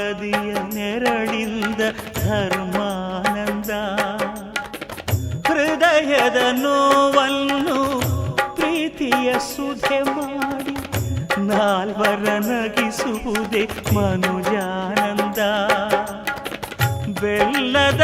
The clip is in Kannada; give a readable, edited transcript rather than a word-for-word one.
ಬದಿಯ ನೆರಳಿಂದ ಧರ್ಮಾನಂದ. ಹೃದಯದ ನೋವನ್ನು ಪ್ರೀತಿಯ ಸುಧೆ ಮಾಡಿ ನಾಲ್ವರ ನಗಿಸುವುದೇ ಮನುಜಾನಂದ. ಬೆಲ್ಲದ